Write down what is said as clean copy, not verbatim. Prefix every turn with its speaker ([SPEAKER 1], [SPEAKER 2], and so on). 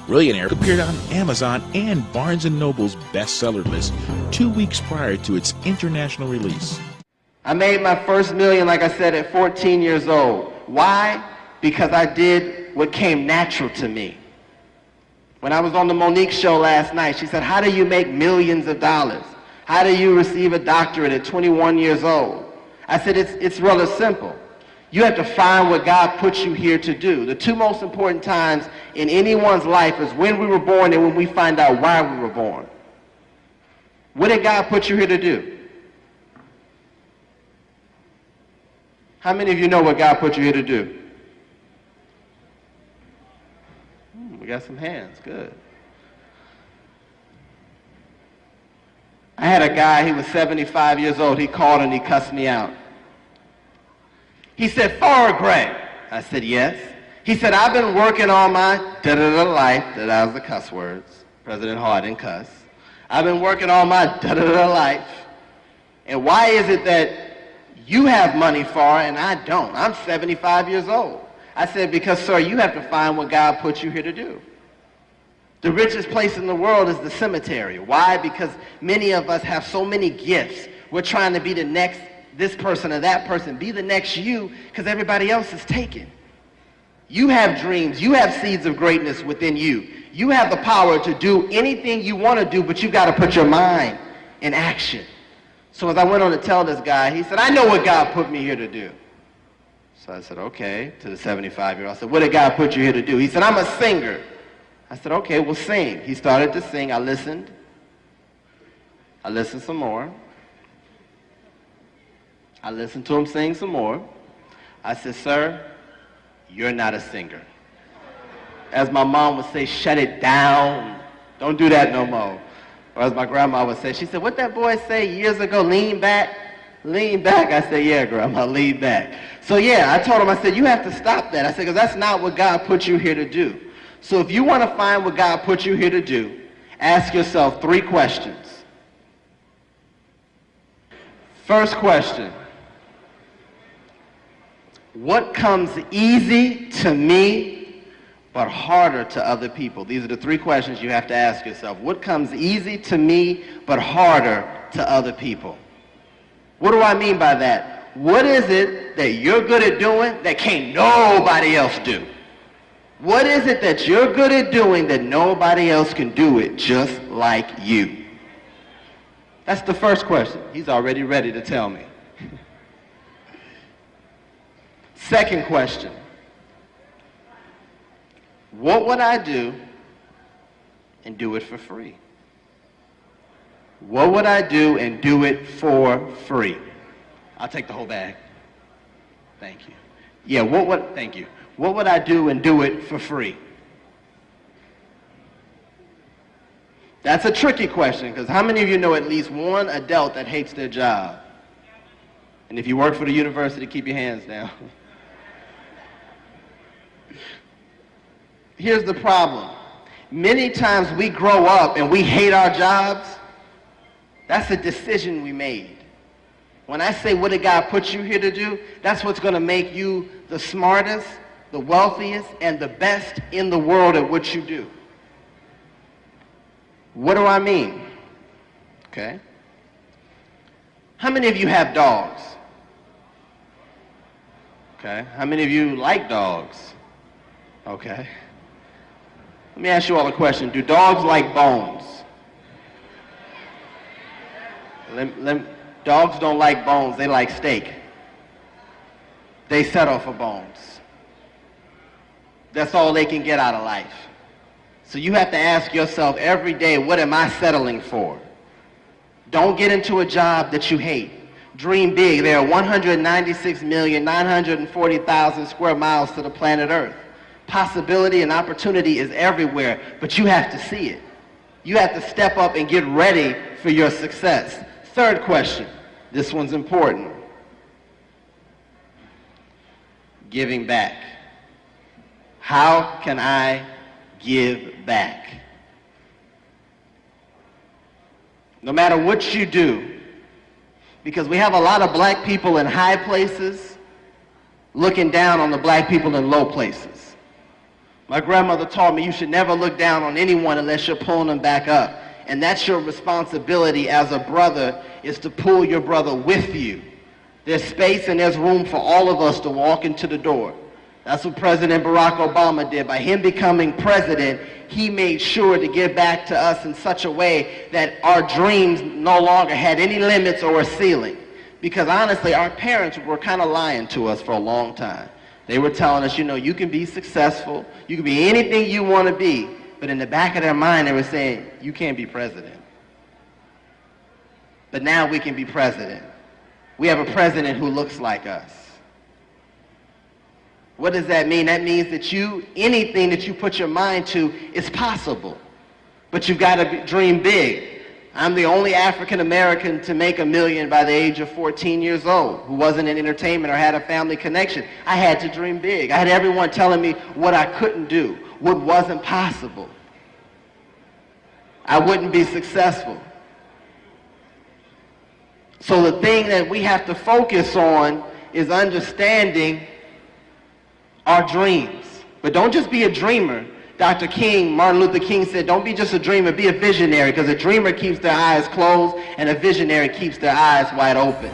[SPEAKER 1] Billionaire appeared on Amazon and Barnes & Noble's bestseller list 2 weeks prior to its international release.
[SPEAKER 2] I made my first million, like I said, at 14 years old. Why? Because I did what came natural to me. When I was on the Monique show last night, she said, how do you make millions of dollars? How do you receive a doctorate at 21 years old? I said, it's rather simple. You have to find what God put you here to do. The two most important times in anyone's life is when we were born and when we find out why we were born. What did God put you here to do? How many of you know what God put you here to do? We got some hands, good. I had a guy, he was 75 years old, he called and he cussed me out. He said, Farrah Gray. I said, yes. He said, I've been working all my da-da-da life, that was the cuss words. President Harding cuss. I've been working all my da-da-da life. And why is it that you have money, Farrah, and I don't? I'm 75 years old. I said, because, sir, you have to find what God put you here to do. The richest place in the world is the cemetery. Why? Because many of us have so many gifts. We're trying to be the next this person or that person. Be the next you, because everybody else is taken. You have dreams. You have seeds of greatness within you. You have the power to do anything you want to do, but you've got to put your mind in action. So as I went on to tell this guy, he said, I know what God put me here to do. So I said, okay, to the 75-year-old. I said, what did God put you here to do? He said, I'm a singer. I said, okay, well, sing. He started to sing. I listened. I listened some more. I listened to him sing some more. I said, sir, you're not a singer. As my mom would say, shut it down. Don't do that no more. Or as my grandma would say, she said, what that boy say years ago, lean back? Lean back. I said, yeah, grandma, lean back. So yeah, I told him, I said, you have to stop that. I said, because that's not what God put you here to do. So if you want to find what God put you here to do, ask yourself 3 questions. First question, what comes easy to me but harder to other people? These are the 3 questions you have to ask yourself. What comes easy to me but harder to other people? What do I mean by that? What is it that you're good at doing that can't nobody else do? What is it that you're good at doing that nobody else can do it just like you? That's the first question. He's already ready to tell me. Second question. What would I do and do it for free? What would I do and do it for free? I'll take the whole bag. Thank you. Yeah, thank you. What would I do and do it for free? That's a tricky question, because how many of you know at least one adult that hates their job? And if you work for the university, keep your hands down. Here's the problem. Many times we grow up and we hate our jobs. That's a decision we made. When I say, what did God put you here to do? That's what's going to make you the smartest, the wealthiest, and the best in the world at what you do. What do I mean? Okay. How many of you have dogs? Okay. How many of you like dogs? Okay. Let me ask you all a question. Do dogs like bones? Dogs don't like bones, they like steak. They settle for bones. That's all they can get out of life. So you have to ask yourself every day, what am I settling for? Don't get into a job that you hate. Dream big. There are 196,940,000 square miles to the planet Earth. Possibility and opportunity is everywhere, but you have to see it. You have to step up and get ready for your success. Third question. This one's important. Giving back. How can I give back? No matter what you do, because we have a lot of black people in high places looking down on the black people in low places. My grandmother taught me you should never look down on anyone unless you're pulling them back up. And that's your responsibility as a brother, is to pull your brother with you. There's space and there's room for all of us to walk into the door. That's what President Barack Obama did. By him becoming president, he made sure to give back to us in such a way that our dreams no longer had any limits or a ceiling. Because honestly, our parents were kind of lying to us for a long time. They were telling us, you know, you can be successful, you can be anything you want to be, but in the back of their mind they were saying, you can't be president. But now we can be president. We have a president who looks like us. What does that mean? That means that anything that you put your mind to is possible. But you've got to dream big. I'm the only African American to make $1 million by the age of 14 years old who wasn't in entertainment or had a family connection. I had to dream big. I had everyone telling me what I couldn't do, what wasn't possible. I wouldn't be successful. So the thing that we have to focus on is understanding our dreams. But don't just be a dreamer. Dr. King, Martin Luther King said, don't be just a dreamer, be a visionary, because a dreamer keeps their eyes closed and a visionary keeps their eyes wide open.